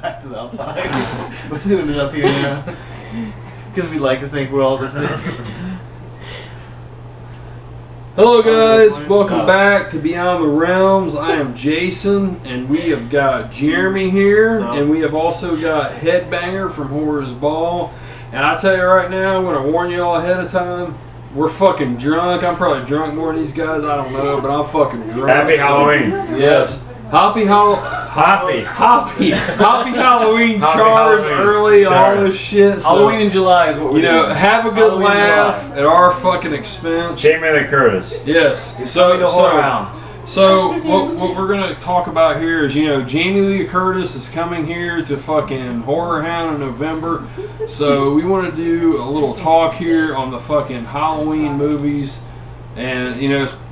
back to the outside. We're doing it up here now. Because we like to think we're all this big. Hello guys, welcome back to Beyond the Realms. I am Jason, and we have got Jeremy here, and we have also got Headbanger from HORRORSBALL. And I tell you right now, I'm going to warn you all ahead of time, we're fucking drunk. I'm probably drunk more than these guys, I don't know, but I'm fucking drunk. Happy Halloween. Yes. Happy Halloween, Charles, early, all this shit. So, Halloween in July is what we're doing. Have a good Halloween laugh at our fucking expense. Jamie Lee Curtis. Yes. So what we're gonna talk about here is, Jamie Lee Curtis is coming here to fucking Horror Hound in November. So we want to do a little talk here on the fucking Halloween movies, and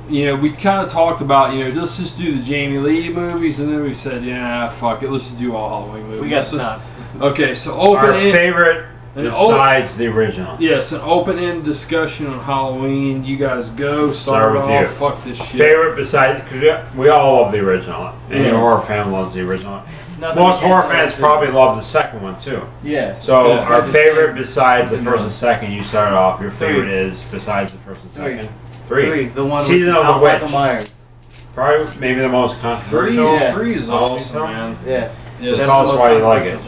we kind of talked about, let's just do the Jamie Lee movies, and then we said, yeah, fuck it, let's just do all Halloween movies. We got time. Okay, so our favorite besides the original. Yes, an open-end discussion on Halloween. You guys go, start with off, you. fuck this shit. Favorite besides, because we all love the original. Any horror fan loves the original. Most horror fans probably love the second one too. Yeah. So our favorite besides the first and second, you started off. Your favorite is besides the first and second. Three. The one Season of the Witch. Michael Myers. Probably maybe the most controversial. Three is awesome, man. Yeah. Tell us why you like it.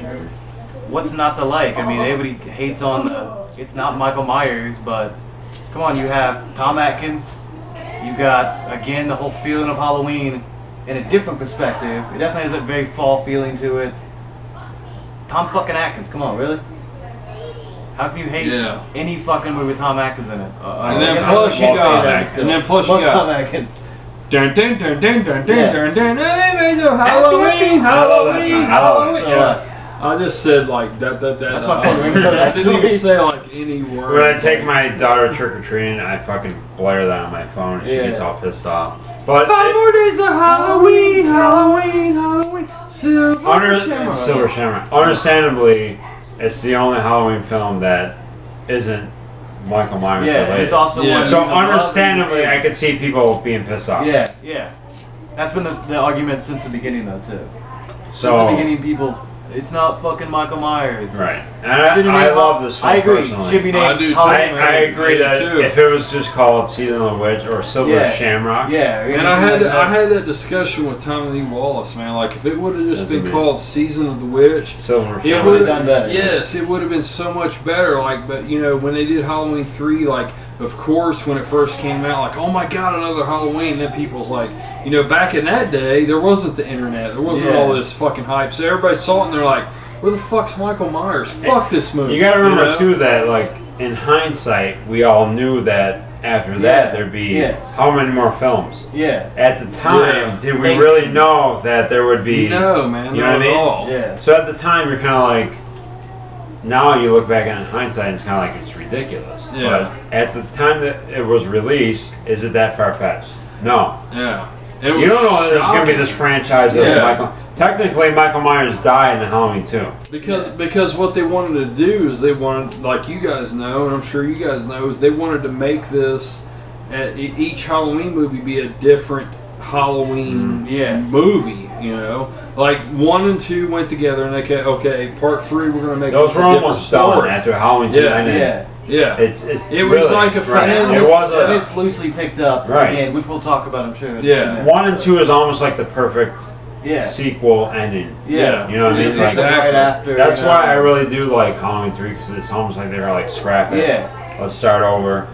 What's not to like? I mean, everybody hates on it's not Michael Myers, but come on, you have Tom Atkins. You got, again, the whole feeling of Halloween in a different perspective. It definitely has a very fall feeling to it. Tom fucking Atkins, come on, really? How can you hate any fucking movie with Tom Atkins in it? And then plus you got Tom Atkins. Dun dun dun dun dun dun dun dun. Halloween. I just said like that. That's my favorite. I didn't even say like any word. When I take my daughter trick or treating, I fucking blare that on my phone, and she gets all pissed off. But 5 more days of Halloween. Silver Shamrock. Understandably, it's the only Halloween film that isn't Michael Myers related. It's also so understandably, I could see people being pissed off. Yeah. That's been the argument since the beginning, though, too. Since the beginning, people. It's not fucking Michael Myers. Right. And I love this film personally. Should be named I agree that if it was just called Season of the Witch or Silver Shamrock. Yeah. And I had that discussion with Tommy Lee Wallace, man. Like, if it would have just been called Season of the Witch, Silver it would have done better. Yes, it would have been so much better. Like, but when they did Halloween 3, like, of course, when it first came out, like, oh my god, another Halloween. Then people's like, back in that day, there wasn't the internet. There wasn't all this fucking hype. So everybody saw it and they're like, where the fuck's Michael Myers? Fuck this movie. You gotta remember, too, that, like, in hindsight, we all knew that after that there'd be how many more films? Yeah. At the time, did we really know that there would be... No, man, you know what I mean? all. Yeah. So at the time, you're kind of like... Now you look back in hindsight, and it's kind of like it's ridiculous. Yeah. But at the time that it was released, is it that far-fetched? No. Yeah. You don't know that there's going to be this franchise of Michael... Technically, Michael Myers died in Halloween 2. Because what they wanted to do is they wanted, like you guys know, and I'm sure you guys know, is they wanted to make this, each Halloween movie be a different Halloween movie, Like 1 and 2 went together, and okay, part 3 we're going to make those were almost done after Halloween 2. Yeah. It was like a fan. And it's loosely picked up again, which we'll talk about, I'm sure. Yeah. 1 and 2 is almost like the perfect sequel ending. Yeah. You know what I mean? Exactly. Right after, that's why I really do like Halloween 3, because it's almost like they're like scrapping. Yeah. Let's start over.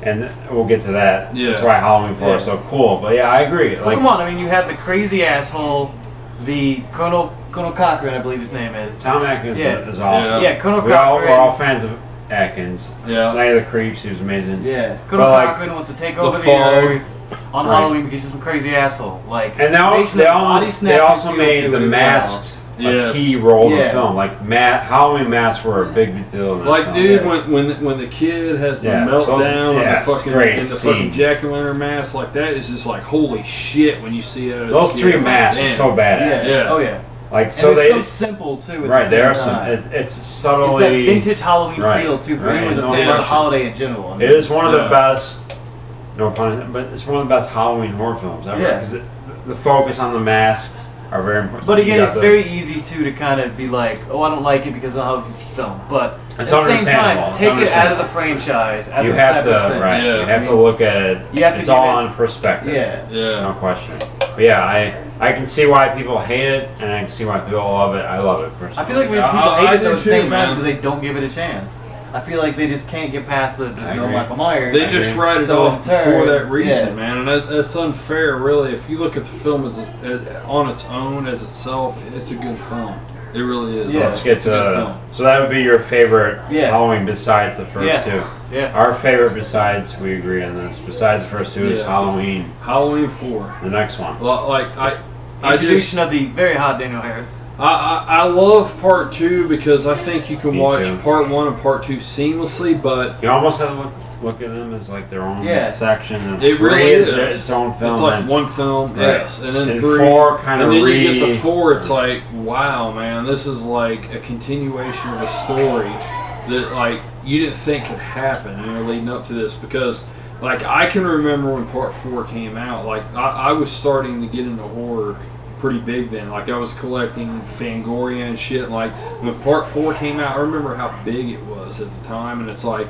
And we'll get to that. Yeah. That's why Halloween 4 is so cool. But yeah, I agree. Well, come on, I mean, you have the crazy asshole, the Colonel Cochran, I believe his name is. Tom Atkins is awesome. Yeah, Colonel Cochran. We're all fans of Atkins. Yeah. Night of the Creeps, he was amazing. Yeah. Colonel Cochran wants to take over the earth on Halloween because he's some crazy asshole. Like, and they also made the masks a key role in the film. Like Halloween masks were a big deal. Like, dude, when the kid has the meltdown and the fucking jack-o'-lantern mask, like that is just like holy shit when you see it. Those 3 masks are so badads. Yeah. Oh yeah. Like so they so simple too. At the same time. It's subtly. It's that vintage Halloween feel too. For me, was a fan of the holiday in general. It is one of the best. No pun, but it's one of the best Halloween horror films ever. Because the focus on the masks. are very important. But again, it's very easy too to kind of be like, oh, I don't like it because of how it's film. But at the same time, take it out of the franchise as you a have separate to, thing. right? Yeah. You have to look at it. You have to it's all give it- on perspective. Yeah. No question. But yeah, I can see why people hate it, and I can see why people love it. I love it personally. I feel like people I hate it do at the too, same time man. because they don't give it a chance. I feel like they just can't get past the there's I no agree. Michael Myers. They just write it So off in turn, for that reason, yeah. man, and that's unfair, really. If you look at the film as on its own as itself, it's a good film. It really is. Yeah. Let's get It's a good to. film. So that would be your favorite Yeah. Halloween besides the first Yeah. two. Yeah. Our favorite besides, we agree on this. Besides the first two is Yeah. Halloween. Halloween 4. The next one. Like I Introduction of the very hot Daniel Harris. I love part 2 because I think you can Me watch too. part 1 and part 2 seamlessly, but You almost have to look at them as like their own Yeah. section. And It three really is. its own film. it's like and one film, Right. yes, and then And 3, 4 kind of and then you get the 4. It's like, wow, man, this is like a continuation of a story that like you didn't think could happen, leading up to this, because like I can remember when part 4 came out, like I was starting to get into horror pretty big then. Like I was collecting Fangoria and shit. Like when part 4 came out, I remember how big it was at the time, and it's like,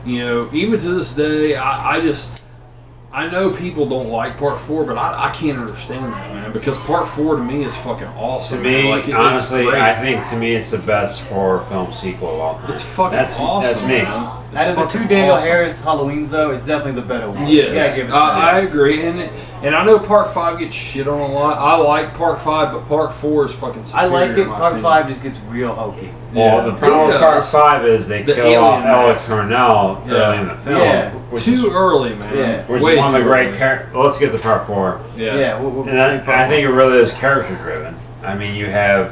even to this day, I know people don't like part 4, but I can't understand that, man, because part 4 to me is fucking awesome. To me, man. Like, it's honestly, great. I think to me it's the best horror film sequel of all time. It's fucking awesome. That's me. Man. It's Out of the fucking two Daniel awesome. Harris Halloweens, though, it's definitely the better one. Yeah, Yes, give it to I him. agree, and I know part 5 gets shit on a lot. I like part 5, but part 4 is fucking I superior. like in it. my Part opinion. 5 just gets real hokey. Well, Yeah. the problem with It part does. 5 is they The kill off alien Alex mask. Cornell Yeah. early in the film. Yeah. Which Too is, early, man. Yeah. which Way is one of the too great early. characters. Let's get to part 4. Yeah. Yeah, And I think it really is character driven. I mean, you have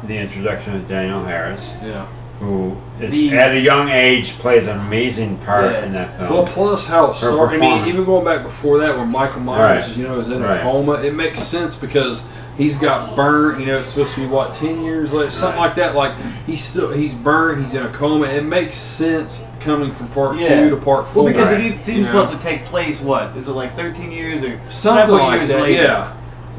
the introduction of Daniel Harris, Yeah. who is at a young age plays an amazing part in that film. Well, plus how it started. I mean, performance. even going back before that, when Michael Myers, Right. is in a Right. coma, it makes sense because he's got burnt. It's supposed to be 10 years later, something Right. like that. Like he's burnt. He's in a coma. It makes sense coming from part 2 to part 4. Well, because Right. it seems supposed to take place, what? Is it like 13 years or something several like years that. later? Yeah.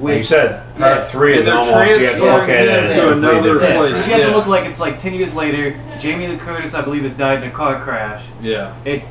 Like you said, part 3 And is they're almost, you have to transferring look at it as to a completely another different, place. right? So you have Yeah. to look like it's like 10 years later. Jamie Lee Curtis, I believe, has died in a car crash. Yeah. It,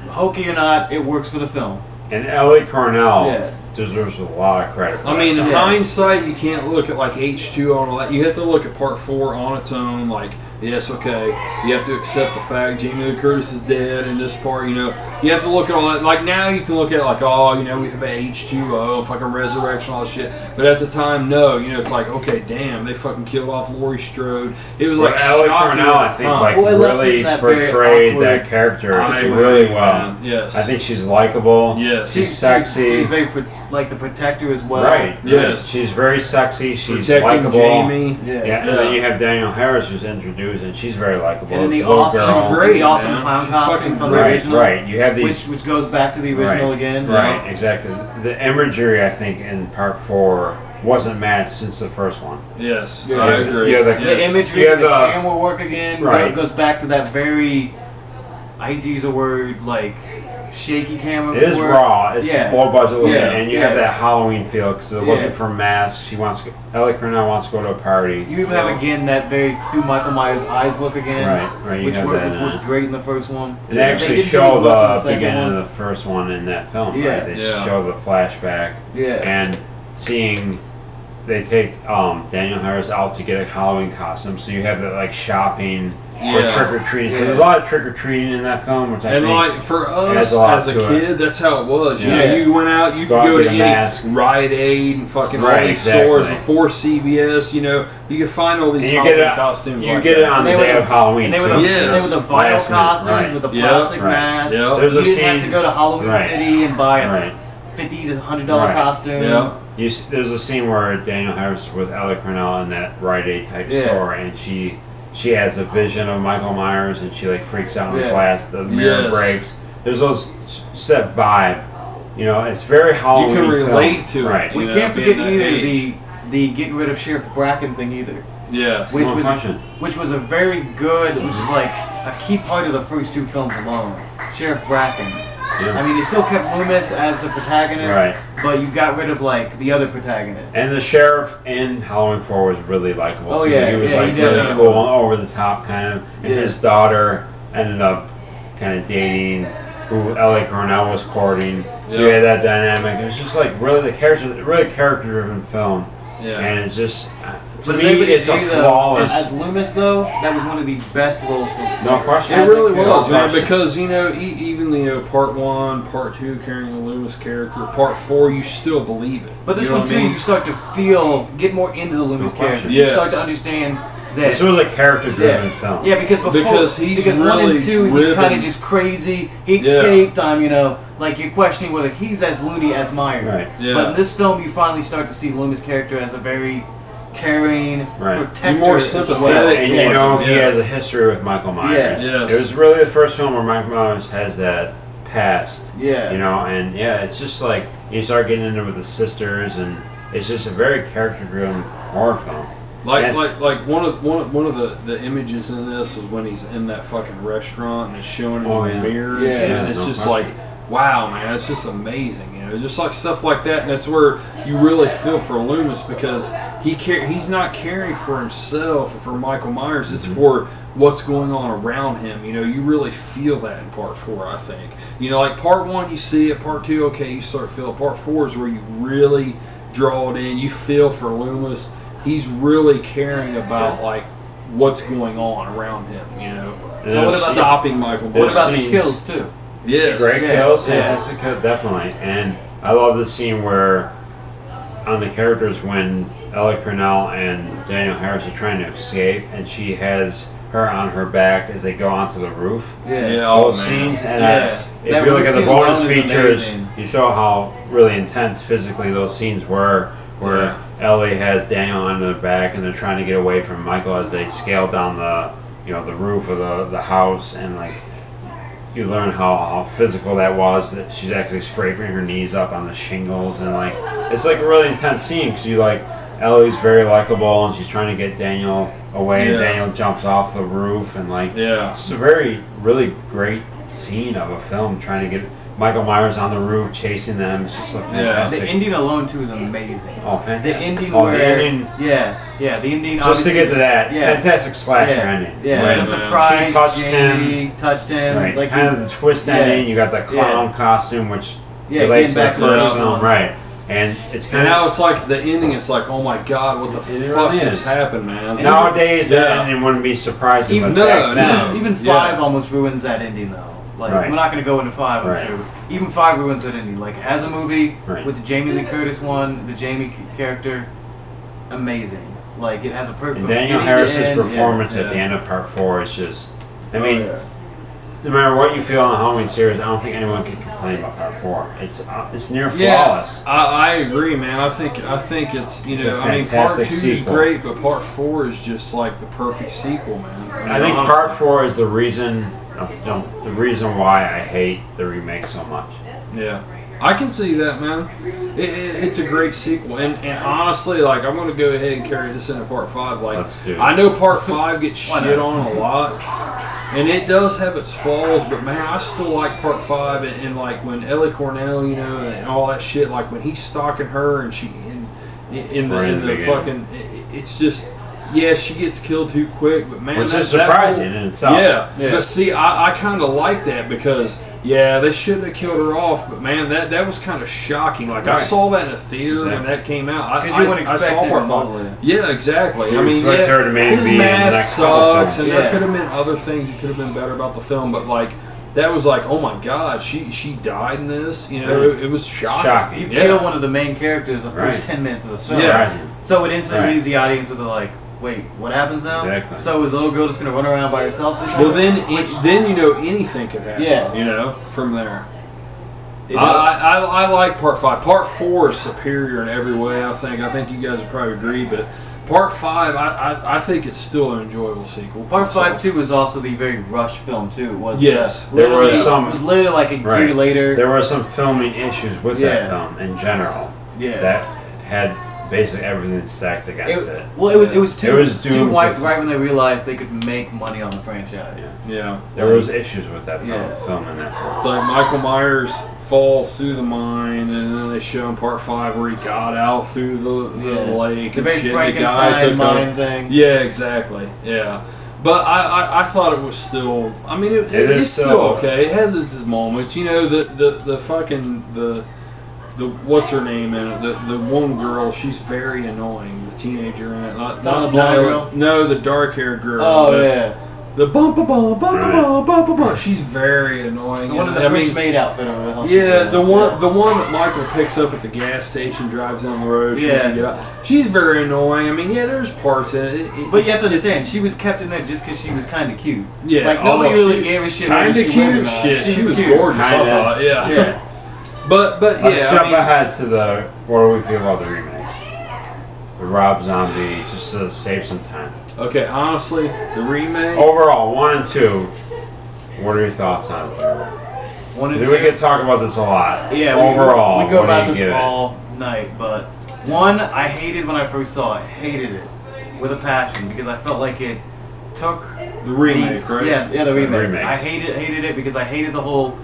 hokey or not, it works for the film. And Ellie Cornell Yeah. deserves a lot of credit for I mean, in Yeah. hindsight, you can't look at like H2O and all that. You have to look at part 4 on its own. Like, yes, okay, you have to accept the fact Jamie Lee Curtis is dead in this part. You have to look at all that. Like now, you can look at it like, oh, we have H2O, fucking resurrection, all this shit. But at the time, no, it's like, okay, damn, they fucking killed off Laurie Strode. It was like Ellie shocking Cornell, at I the think, time. like Well, it left it really in that very portrayed awkward that character I really agree, well. man. Yes. I think she's likable. Yes. She's sexy. She's very like the protector as well. Right. Yes. She's very sexy. She's Protecting likable. Jamie. Yeah. Yeah, and then you have Daniel Harris who's introduced, and she's very likable. And then This the little awesome, girl. Great, the awesome man. clown She's costume fucking from the Right, original. right. You have these. Which goes back to the original Right. again. Right, exactly. The imagery, I think, in part 4 wasn't matched since the first one. Yes, Yeah. I agree. Yeah, The imagery, Yeah, the camera work again, Right. goes back to that very, I hate to use a word, like, shaky camera It is work. raw. It's Yeah. low budget looking, Yeah. and you Yeah. have that Halloween feel because they're looking Yeah. for masks. Ellie Cornell wants to go to a party. You even have again that very through Michael Myers' eyes look again, Right. You which have worked, that. which worked great in the first one. They They actually didn't do show as much in the second beginning one. of the first one in that film. Yeah. Right? They Yeah. show the flashback Yeah. and seeing. They take Daniel Harris out to get a Halloween costume, so you have that like shopping or Yeah. trick or treating. So Yeah. there's a lot of trick or treating in that film, which I And think. like for adds us a lot as a to it. kid, that's how it was. Yeah. You went out, you Go could out, go get to a any mask. Rite Aid and fucking all Right, these exactly. stores before CVS. You could find all these And you Halloween get it- costumes. You like get that. it on the And they day were of Halloween And they were too. the, Yes. they were the vinyl Last minute, costumes right. with the Yep. plastic Right. mask. Yep. There's You a didn't have scene. to go to Halloween Right. City and buy a Right. $50 to $100 Right. costume. Yeah. There's a scene where Daniel Harris is with Ellie Cornell in that Rite Aid type Yeah. store, and she has a vision of Michael Myers, and she like freaks out in Yeah. class. The mirror Yes. breaks. There's those set vibe. It's very Halloween. You can relate film. to it. Right. We You can't know, forget being that either age. the getting rid of Sheriff Bracken thing either, Yes. which No was question. which was a very good, which is like a key part of the first two films alone. Sheriff Bracken. Yeah. I mean, it still kept Loomis as the protagonist, Right. but you got rid of like the other protagonist. And the sheriff in Halloween 4 was really likable. Oh, too. yeah, he was yeah, like he really definitely cool, was. over the top kind of. And Yeah. his daughter ended up kind of dating who Ellie Cornell was courting. So you had that dynamic. It was just like really really character-driven film. Yeah. And it's just to But me, it's a flawless. As Loomis, though, that was one of the best roles for No question. It really As a was, man, character. because, you know, even, you know, part 1, part 2, carrying the Loomis character, part 4, you still believe it. But this You know one, what too, I mean? you start to get more into the Loomis No character. question. You Yes. start to understand that. This was a character-driven film. Yeah, because before, Because he's 1 really and 2, he's driven. kind of just crazy. He Yeah. escaped. You know, like you're questioning whether he's as loony as Myers. Right. Yeah. But in this film, you finally start to see Loomis' character as a very caring, Right. protector. You're more as well. sympathetic And towards you know, him, he yeah. has a history with Michael Myers. Yeah. Yes. It was really the first film where Michael Myers has that past. Yeah. You know, and yeah, it's just like you start getting into it with the sisters, and it's just a very character-driven horror film. Like And- one of the images in this was when he's in that fucking restaurant and it's showing him Oh, in yeah. the mirror and Yeah. shit. Yeah, And it's no just question. like, wow, man, it's just amazing. You know, just like stuff like that, and that's where you really feel for Loomis, because he's not caring for himself or for Michael Myers. It's for what's going on around him. You know, you really feel that in part 4, I think. You know, like part 1, you see it. Part 2, okay, you start to feel it. Part 4 is where you really draw it in. You feel for Loomis. He's really caring about like what's going on around him. You know, And Now, what it's- about stopping Michael What Myers. about the scenes- kills, too? Yes. Great Yeah. kills, Yeah. fantastic kill, definitely. And I love the scene where, on the characters, when Ellie Cornell and Daniel Harris are trying to escape, and she has her on her back as they go onto the roof. Yeah. All Oh, those man. scenes, and Yeah. if That you look roof at the scene bonus alone is features, amazing. you saw how really intense physically those scenes were, where Yeah. Ellie has Daniel on their back, and they're trying to get away from Michael as they scale down the roof of the house, and like you learn how physical that was, that she's actually scraping her knees up on the shingles, and like it's like a really intense scene because you like Ellie's very likable and she's trying to get Daniel away, and Yeah. Daniel jumps off the roof, and like Yeah. it's a really great scene of a film trying to get Michael Myers on the roof chasing them. It's just like Yeah. fantastic. The ending alone, too, is amazing. Oh, fantastic. The ending Oh, where... the ending, Yeah, the ending, just to obviously... get to that, Yeah. fantastic slasher ending. Yeah, When the man. surprise, she touched Jamie touched him. Right, Like, kind of the twist yeah. ending. You got the clown costume, which relates to getting the back to the first first film, one. right? And it's And kind now of it's like the ending. It's like, oh my god, what the It fuck really just is. happened, man? nowadays Yeah. that ending wouldn't be surprising. Even- but back No, then, no. even Yeah. 5 almost ruins that ending, though. Like, Right. we're not going to go into 5, I'm Right. sure. Even 5 ruins that ending. Like, as a movie, Right. with the Jamie Lee Curtis one, the Jamie character, amazing. Like, it has a perfect... and Daniel beginning to Harris's end, performance yeah. at the end of part 4 is just. I Oh, mean, yeah. no matter what you feel on the Halloween series, I don't think anyone can complain about part 4. It's near flawless. I agree, man. I think it's It's know, a I mean, part 2 fantastic is sequel. great, but part 4 is just like the perfect sequel, man. I think honestly. part 4 is the reason why I hate the remake so much. Yeah, I can see that, man. It's a great sequel, and honestly, like I'm gonna go ahead and carry this into part 5. Like Let's do it. I know part 5 gets Why shit not? on a lot, and it does have its flaws, but man, I still like part 5, and like when Ellie Cornell, you know, and all that shit. Like when he's stalking her, and she in Right in the the beginning. fucking, it's just. Yeah, she gets killed too quick, but man, Which that, is surprising in itself. Yeah, Yeah. but see, I kind of like that because they shouldn't have killed her off, but man, that was kind of shocking. Like I Right. saw that in the theater when Exactly. that came out. Because you wouldn't I expect saw it part remotely. 5. Yeah, exactly. You I mean, expect her to maybe his be in the mask next couple sucks, films. and there Yeah. could have been other things that could have been better about the film, but like. That was like, oh my god, she died in this. You know, Right. it was shocking. Shocking. You Yeah. kill one of the main characters the first Right. 10 minutes of the film. Yeah. Right. So it instantly Right. leaves the audience with a like, wait, what happens now? Exactly. So is the little girl just going to run around by herself this Well, time? then you know anything could happen. Yeah. You know, from there. It does- I like part 5. Part 4 is superior in every way. I think you guys would probably agree, but part 5, I think it's still an enjoyable sequel. Part 5 too was also the very rushed film too. It was Yes. There were literally- some- It was literally like a Right. year later. There were some filming issues with Yeah. that film in general Yeah. that had basically everything stacked against it. Well, it was too white right when they realized they could make money on the franchise. Yeah. There was issues with that film in that. It's like Michael Myers falls through the mine, and then they show in part 5 where he got out through the lake the and very shit. Frankenstein The guy took mine thing. Yeah, exactly. Yeah. But I thought it was still. I mean, it's still okay. It has its moments. You know, the fucking the what's her name in it? The one girl. She's very annoying. The teenager in it. Not the blonde girl. No, the dark haired girl. Oh yeah. The bum ba bum bum bum bum bum. She's very annoying. The one in the French maid outfit. The one that Michael picks up at the gas station, drives down the road. She wants to get out. She's very annoying. I mean, there's parts in it. But you have to understand, she was kept in there just because she was kind of cute. Yeah, like nobody really gave a shit. Kind of cute. Shit, she was gorgeous. I thought. Yeah. But let's jump ahead to what do we feel about the remake? The Rob Zombie, just to save some time. Okay, honestly, the remake. Overall, 1 and 2. What are your thoughts on it? 1 and 2. We could talk about this a lot. Yeah. Overall, we go about this all night, but 1, I hated when I first saw it. Hated it with a passion because I felt like it took the remake, right? Yeah, the remake. I hated it because I hated the whole,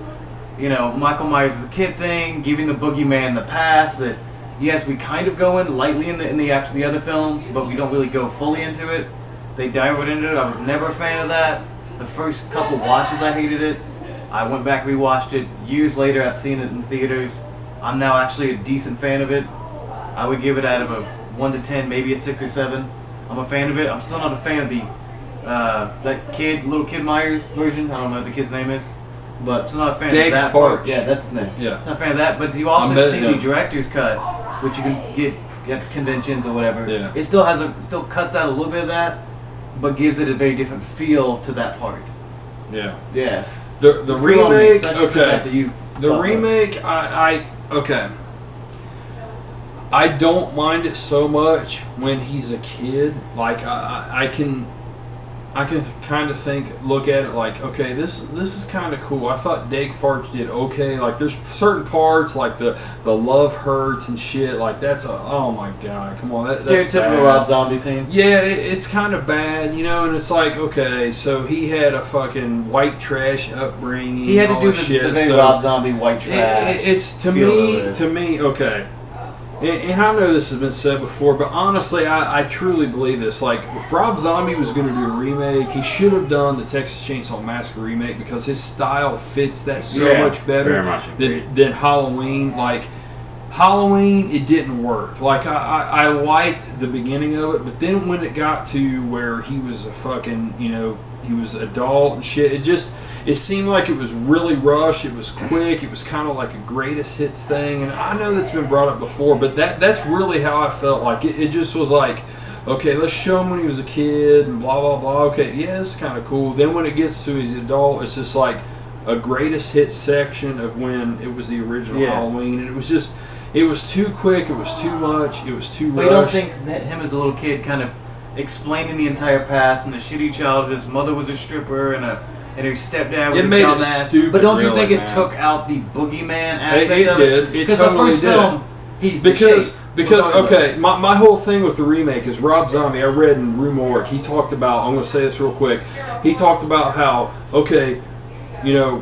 Michael Myers as a kid thing, giving the boogeyman the pass. That yes, we kind of go in lightly in the other films, but we don't really go fully into it. They dive right into it. I was never a fan of that. The first couple watches, I hated it. I went back, rewatched it. Years later, I've seen it in theaters. I'm now actually a decent fan of it. I would give it out of a 1 to 10, maybe a 6 or 7. I'm a fan of it. I'm still not a fan of the that little kid Myers version. I don't know what the kid's name is, but I'm still not a fan of that part. Yeah, that's his name. Yeah. Not a fan of that. But you also see the director's cut, which you can get at conventions or whatever. Yeah. It still still cuts out a little bit of that, but gives it a very different feel to that part. Yeah. Yeah. The remake, okay. The remake, okay. I don't mind it so much when he's a kid. Like I can kind of look at it like, okay, this is kind of cool. I thought Dag Farts did okay. Like there's certain parts like the love hurts and shit. Like oh my god, come on, that's stereotypical Rob Zombie scene. Yeah, it's kind of bad, and it's like, okay, so he had a fucking white trash upbringing. He had to do shit. the very Rob Zombie white trash. It's to me, okay. And I know this has been said before, but honestly, I truly believe this. Like, if Rob Zombie was going to do a remake, he should have done the Texas Chainsaw Massacre remake because his style fits that so much better than Halloween. Like, Halloween, it didn't work. Like, I liked the beginning of it, but then when it got to where he was a fucking, he was adult and shit, it seemed like it was really rushed, it was quick, it was kind of like a greatest hits thing, and I know that's been brought up before, but that's really how I felt. Like, it just was like, okay, let's show him when he was a kid, and blah, blah, blah, okay, yeah, it's kind of cool. Then when it gets to his adult, it's just like a greatest hits section of when it was the original Halloween, and it was too quick, it was too much, it was too rushed. But you don't think that him as a little kid kind of explaining the entire past and the shitty childhood, his mother was a stripper and her stepdad was a dumbass. Stupid, but don't you think really, it took out the boogeyman aspect of it? It did. Because the first film, he's because okay, my whole thing with the remake is Rob Zombie. I read in Rumor, he talked about. I'm going to say this real quick. He talked about how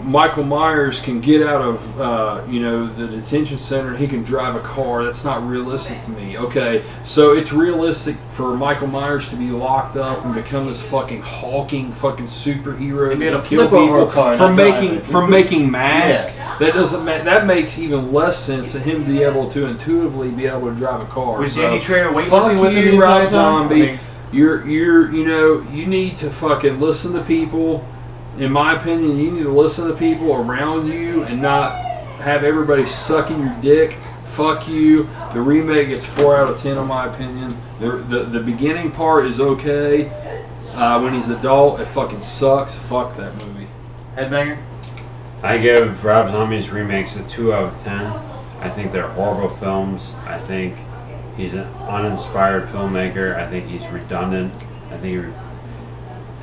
Michael Myers can get out of the detention center and he can drive a car. That's not realistic to me. Okay, so it's realistic for Michael Myers to be locked up and become this fucking hulking fucking superhero and to kill people from making masks. That makes even less sense to him to be able to intuitively be able to drive a car. Was Danny Trejo fuck you, Rob Zombie. You need to fucking listen to people. In my opinion, you need to listen to people around you and not have everybody sucking your dick. Fuck you. The remake gets 4 out of 10 in my opinion. The beginning part is okay. When he's adult, it fucking sucks. Fuck that movie. Headbanger? I give Rob Zombie's remakes a 2 out of 10. I think they're horrible films. I think he's an uninspired filmmaker. I think he's redundant. I think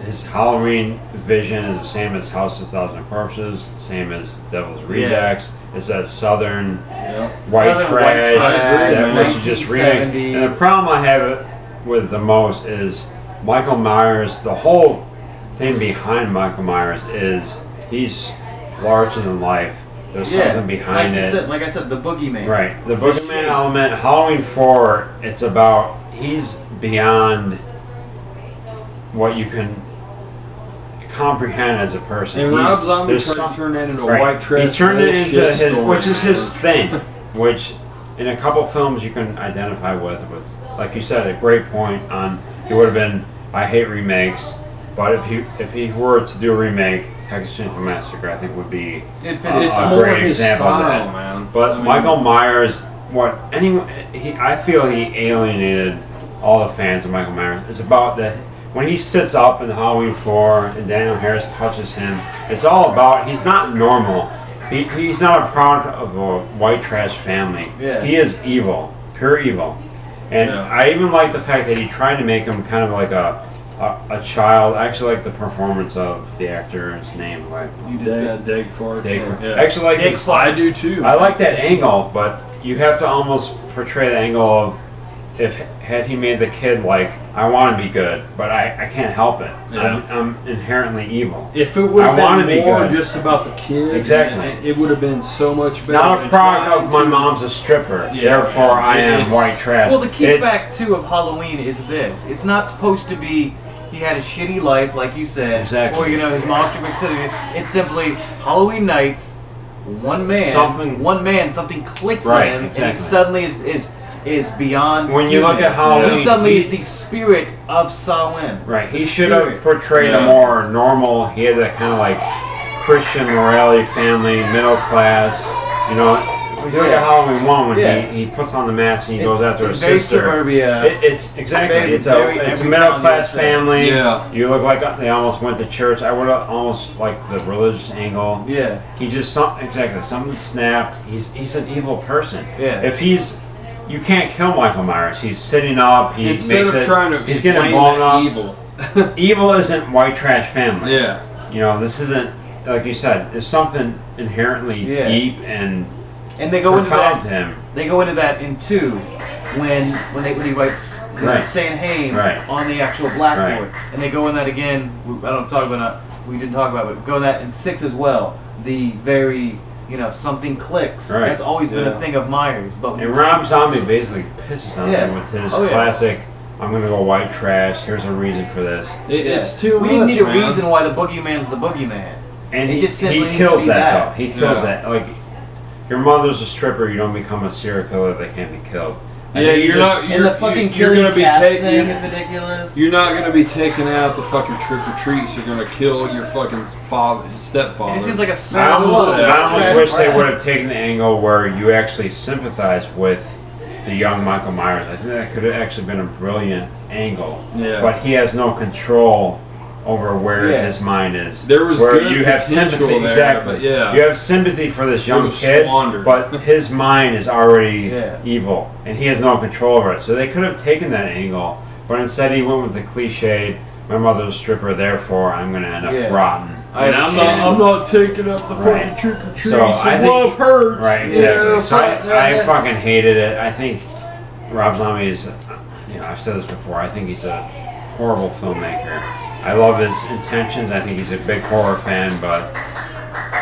his Halloween vision is the same as House of Thousand Corpses, same as Devil's Rejects. is that Southern white Southern trash that white what you just remake. 1970s. And the problem I have with the most is Michael Myers. The whole thing behind Michael Myers is he's larger than life. There's something behind it. Like I said, the boogeyman. Right. The boogeyman element. Halloween 4, it's about he's beyond what you can comprehend as a person. And Rob Zombie tried to turn that into a white trash. He turned it into his, story, which is his thing, which in a couple films you can identify with. Like you said, a great point on. He would have been. I hate remakes, but if he were to do a remake, Texas Chainsaw Massacre, I think would be a great example of that. Man. But I mean, Michael Myers, I feel he alienated all the fans of Michael Myers. It's about when he sits up in Halloween 4 and Daniel Harris touches him. It's all about he's not normal. He's not a product of a white trash family. Yeah. He is evil, pure evil. And I even like the fact that he tried to make him kind of like a child. I actually like the performance of the actor's name. Like you just said Dag Fart. I actually like Dag Fart. I do too. I like that angle, but you have to almost portray the angle of had he made the kid like I want to be good, but I can't help it. Yeah. I'm inherently evil. If it would have been more good. just about the kid, exactly, it would have been so much better. Not a product of my mom's a stripper, therefore I am white trash. Well, the key fact too of Halloween is this: it's not supposed to be he had a shitty life, like you said, or his mom stripped him. It's simply Halloween nights. One man, something clicks in him, and he suddenly is beyond. When you look at Halloween, he suddenly is the spirit of Samhain. Right. He should have portrayed a more normal. He had that kind of like Christian morality, family, middle class. You know, when you look at Halloween 1 when he puts on the mask and he goes after his sister. Suburbia. It's exactly. It's a middle class family. Yeah. You look like they almost went to church. I would have almost like the religious angle. Yeah. He just something snapped. He's an evil person. Yeah. If you can't kill Michael Myers. He's sitting up. He's trying to he's getting blown up. Evil. Evil isn't white trash family. Yeah. You know, this isn't like you said. There's something inherently deep and they go into that. To him. They go into that in 2 when he writes saying "Hey" on the actual blackboard, and they go in that again. I don't talk about we didn't talk about it, but go in that in 6 as well. The very something clicks. Right. That's always been a thing of Myers. But and Rob Zombie basically pisses on him with his classic, I'm going to go white trash, here's a reason for this. It's too much, we didn't need a reason why the boogeyman's the boogeyman. And he kills that, though. He kills that. Like, your mother's a stripper, you don't become a serial killer that can't be killed. You're the fucking killing cats thing is ridiculous. You're not going to be taking out the fucking trick-or-treats. You're going to kill your fucking stepfather. It just seems like a I almost wish they would have taken the angle where you actually sympathize with the young Michael Myers. I think that could have actually been a brilliant angle. Yeah. But he has no control over where his mind is. There was where you have sympathy, there, exactly. You have sympathy for this young kid, but his mind is already evil, and he has no control over it. So they could have taken that angle, but instead he went with the cliched: "My mother's a stripper, therefore I'm going to end up rotten." And I'm not taking up the fucking trick or treat. So I think love hurts. Right, exactly. So I fucking hated it. I think Rob Zombie is, I've said this before. I think he's a horrible filmmaker. I love his intentions. I think he's a big horror fan, but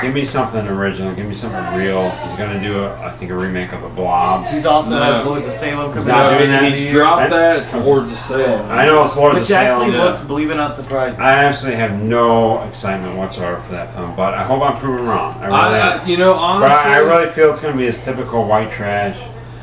give me something original. Give me something real. He's going to do, I think, a remake of The Blob. He's also has Lords of Salem coming out. He's dropped that. It's Lords of Salem. I know it's Lords of Salem. Which actually looks, believe it or not, surprising. I actually have no excitement whatsoever for that film, but I hope I'm proven wrong. I really honestly, but I really feel it's going to be his typical white trash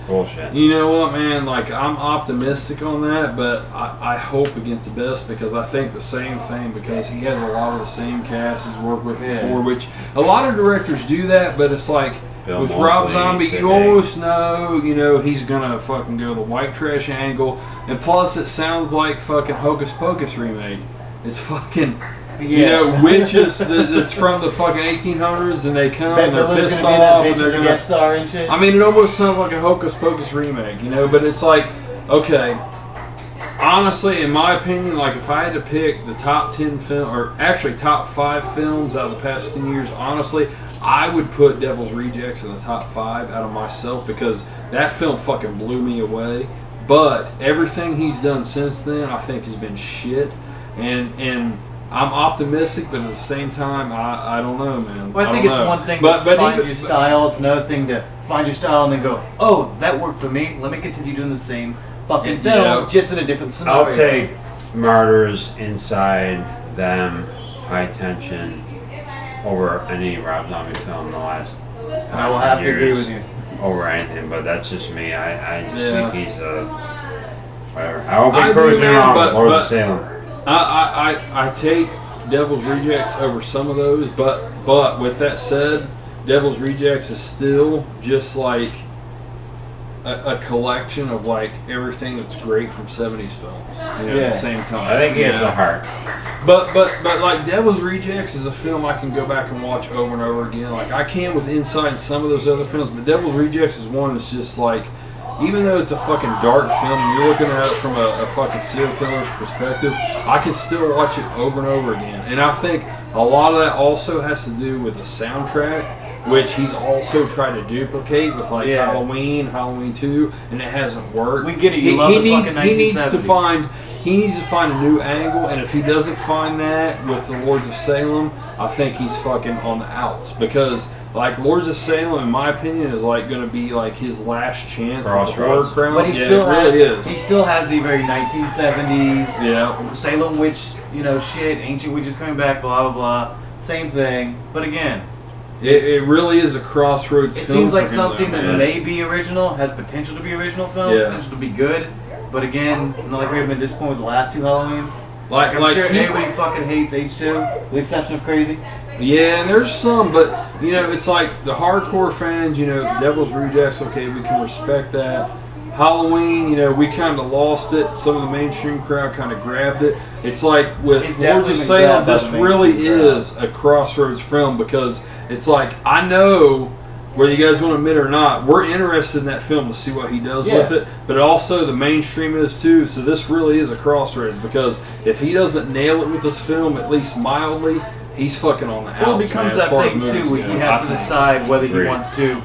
bullshit. You know what, man? Like, I'm optimistic on that, but I hope against the best because I think the same thing because he has a lot of the same cast he's worked with before, which a lot of directors do that, but it's like with Rob Zombie, you almost know, he's gonna fucking go the white trash angle, and plus it sounds like fucking Hocus Pocus remake. It's fucking... witches that's from the fucking 1800s, and they come and they're pissed off, and they're gonna guest star and shit. I mean, it almost sounds like a Hocus Pocus remake, but it's like, okay, honestly, in my opinion, like if I had to pick the top 10 film, or actually top 5 films out of the past 10 years, honestly, I would put Devil's Rejects in the top 5 out of myself because that film fucking blew me away. But everything he's done since then, I think, has been shit. And I'm optimistic, but at the same time, I don't know, man. Well, I think it's one thing to find your style. It's another thing to find your style and then go, oh, that worked for me. Let me continue doing the same fucking film, just in a different scenario. I'll take Martyrs, Inside, Them, High Tension over any Rob Zombie film in the last I will have to agree with you. Over anything, but that's just me. I just think he's a whatever. I won't be cruising around with Lord of Salem. I take Devil's Rejects over some of those, but with that said, Devil's Rejects is still just like a collection of like everything that's great from 70s films. You know, at the same time. I think he has a heart. But like Devil's Rejects is a film I can go back and watch over and over again. Like I can with Inside and some of those other films, but Devil's Rejects is one that's just like, even though it's a fucking dark film, you're looking at it from a fucking serial killer's perspective, I can still watch it over and over again. And I think a lot of that also has to do with the soundtrack, which he's also tried to duplicate with like Halloween, Halloween 2, and it hasn't worked. We get it. You love the fucking 1970s. He needs to find a new angle, and if he doesn't find that with the Lords of Salem, I think he's fucking on the outs, because like Lords of Salem, in my opinion, is like going to be like his last chance with the horror crown. But he still has the very 1970s Salem witch, shit, ancient witches coming back, blah blah blah, same thing. But again, it really is a crossroads film. It seems like something that may be original, has potential to be original film, potential to be good. But again, it's not like we've been disappointed with the last 2 Halloweens. I'm sure everybody fucking hates H2, with the exception of Crazy. Yeah, and there's some, but it's like the hardcore fans, Devil's Rejects, okay, we can respect that. Halloween, we kind of lost it. Some of the mainstream crowd kind of grabbed it. It's like with Lords of Salem, this really is a crossroads film, because it's like, I know, whether you guys want to admit it or not, we're interested in that film to see what he does with it, but also the mainstream is too, so this really is a crossroads, because if he doesn't nail it with this film, at least mildly, he's fucking on the outs. Well, it becomes that thing too, where he has to decide whether he wants to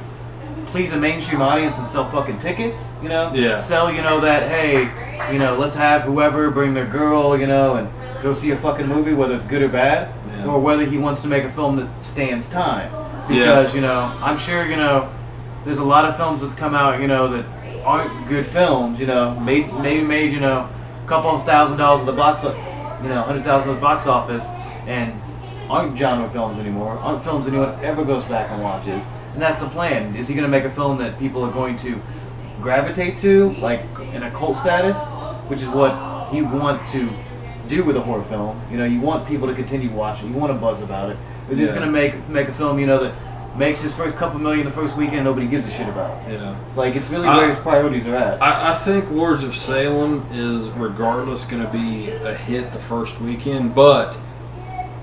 please a mainstream audience and sell fucking tickets, sell, that, hey, let's have whoever bring their girl, and go see a fucking movie, whether it's good or bad, or whether he wants to make a film that stands time. Because, I'm sure, there's a lot of films that's come out, that aren't good films, maybe made, a couple of $1,000 at the box, $100,000 at the box office, and aren't genre films anymore, aren't films anyone ever goes back and watches. And that's the plan. Is he going to make a film that people are going to gravitate to, like in a cult status, which is what he wants to do with a horror film? You want people to continue watching, you want to buzz about it. Is he just going to make a film, that makes his first couple million the first weekend, nobody gives a shit about? Like, it's really where his priorities are at. I think Lords of Salem is, regardless, going to be a hit the first weekend, but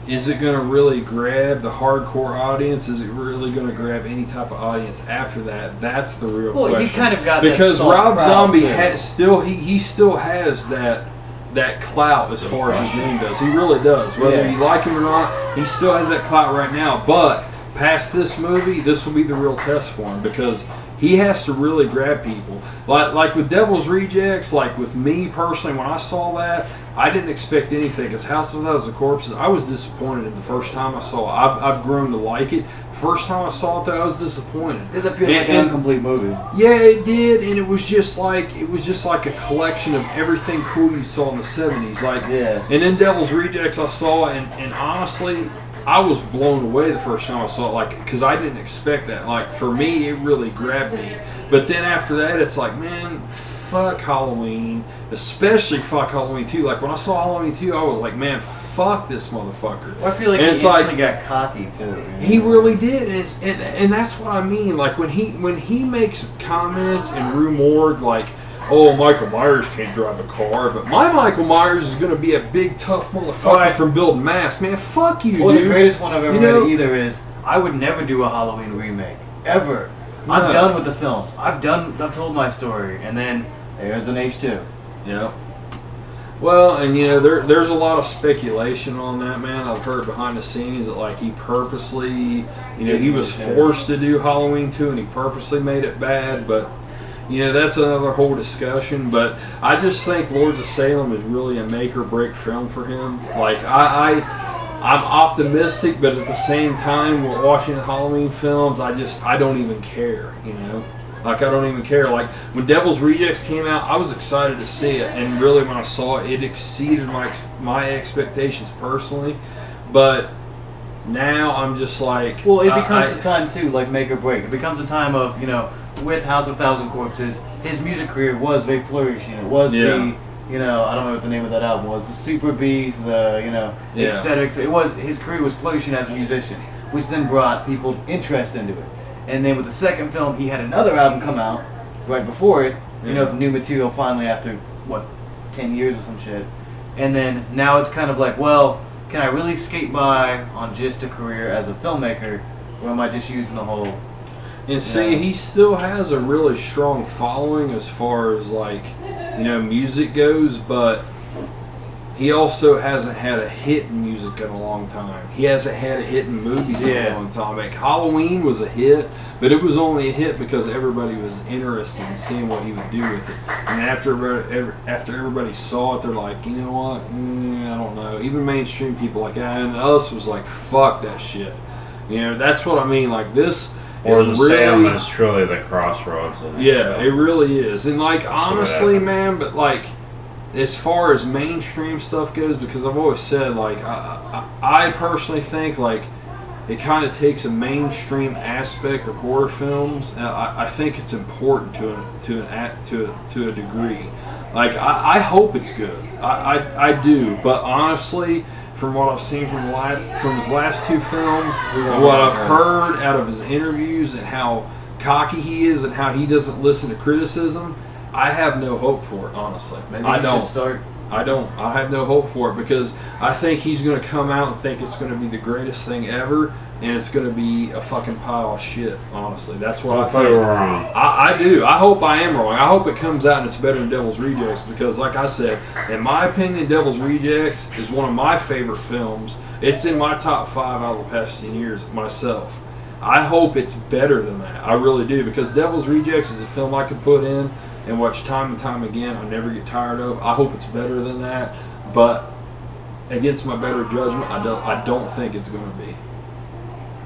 is it going to really grab the hardcore audience? Is it really going to grab any type of audience after that? That's the real question. Well, he's kind of got because that Rob Zombie still has that clout as far as his name does. He really does. Whether you like him or not, he still has that clout right now. But past this movie, this will be the real test for him, because he has to really grab people. Like with Devil's Rejects, like with me personally, when I saw that, I didn't expect anything, because House of a Thousand Corpses, I was disappointed in the first time I saw it. I've grown to like it. First time I saw it, though, I was disappointed. Does it feel like an incomplete movie? Yeah, it did, and it was just like a collection of everything cool you saw in the 70s. And then Devil's Rejects I saw, and honestly, I was blown away the first time I saw it, because I didn't expect that. Like, for me, it really grabbed me. But then after that, it's like, man, fuck Halloween. Especially fuck Halloween 2. Like, when I saw Halloween 2, I was like, man, fuck this motherfucker. Well, I feel like he instantly got cocky, too. He really did. And that's what I mean. Like, when he makes comments in Rue Morgue, like, oh, Michael Myers can't drive a car, but my Michael Myers is going to be a big, tough motherfucker from building masks. Man, fuck you, dude. The greatest one I've ever read either is, I would never do a Halloween remake. Ever. No. I'm done with the films. I've told my story, and then there's an H2. Yeah. Well, and you know, there's a lot of speculation on that, man. I've heard behind the scenes that like he purposely, you know, he was forced to do Halloween 2 and he purposely made it bad, but you know, that's another whole discussion. But I just think Lords of Salem is really a make or break film for him. Like I'm optimistic, but at the same time, we're watching Halloween films. I don't even care, you know. Like, I don't even care. Like, when Devil's Rejects came out, I was excited to see it. And really, when I saw it, it exceeded my expectations personally. But now I'm just like... Well, it becomes the time, too, like, make or break. It becomes a time of, you know, with House of Thousand Corpses, his music career was very flourishing. It was the... You know, I don't know what the name of that album was. The Super Bees, the, you know, etc. It was, his career was flourishing as a musician, which then brought people interest into it. And then with the second film, he had another album come out right before it. You know, the new material finally after, what, 10 years or some shit. And then now it's kind of like, well, can I really skate by on just a career as a filmmaker, or am I just using the whole... And see, he still has a really strong following as far as, like, you know, music goes, but he also hasn't had a hit in music in a long time. He hasn't had a hit in movies in a long time. Like, Halloween was a hit, but it was only a hit because everybody was interested in seeing what he would do with it. And after everybody saw it, they're like, you know what, I don't know. Even mainstream people like and us was like, fuck that shit. You know, that's what I mean. Like, this... Or the Salem is truly the crossroads. Yeah, it really is. And, like, honestly, man, but, like, as far as mainstream stuff goes, because I've always said, like, I personally think, like, it kind of takes a mainstream aspect of horror films. I think it's important to a degree. Like, I hope it's good. I do. But, honestly... From what I've seen from his last two films, and what I've heard out of his interviews, and how cocky he is, and how he doesn't listen to criticism, I have no hope for it. Honestly, I don't. I have no hope for it because I think he's going to come out and think it's going to be the greatest thing ever, and it's going to be a fucking pile of shit. Honestly, that's what I think. Wrong. I do. I hope I am wrong. I hope it comes out and it's better than Devil's Rejects because, like I said, in my opinion, Devil's Rejects is one of my favorite films. It's in my top 5 out of the past 10 years myself. I hope it's better than that. I really do because Devil's Rejects is a film I could put in and watch time and time again. I never get tired of. I hope it's better than that, but against my better judgment, I don't think it's going to be.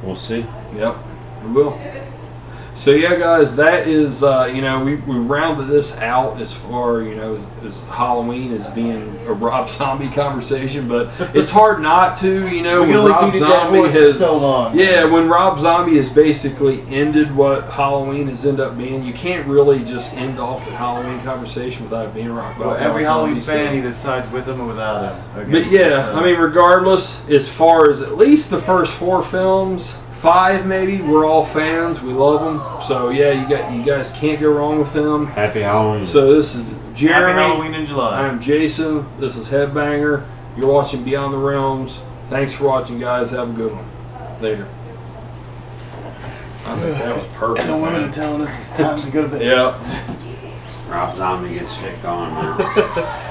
We'll see. Yep, we will. So yeah, guys, that is you know, we rounded this out as far, you know, as Halloween as being a Rob Zombie conversation, but it's hard not to, you know, when Rob Zombie has so long. Yeah, when Rob Zombie has basically ended what Halloween has ended up being, you can't really just end off the Halloween conversation without it being about well, every Halloween fan either sides with him or without him. But yeah, I mean, regardless, as far as at least the first 4 films. 5 maybe, we're all fans. We love them. So yeah, you guys can't go wrong with them. Happy Halloween. So this is Jeremy. Happy Halloween in July. I'm Jason. This is Headbanger. You're watching Beyond the Realms. Thanks for watching, guys. Have a good one. Later. I think that was perfect. And the women are telling us it's time to go to bed. Yeah. Rob Zombie gets shit going now.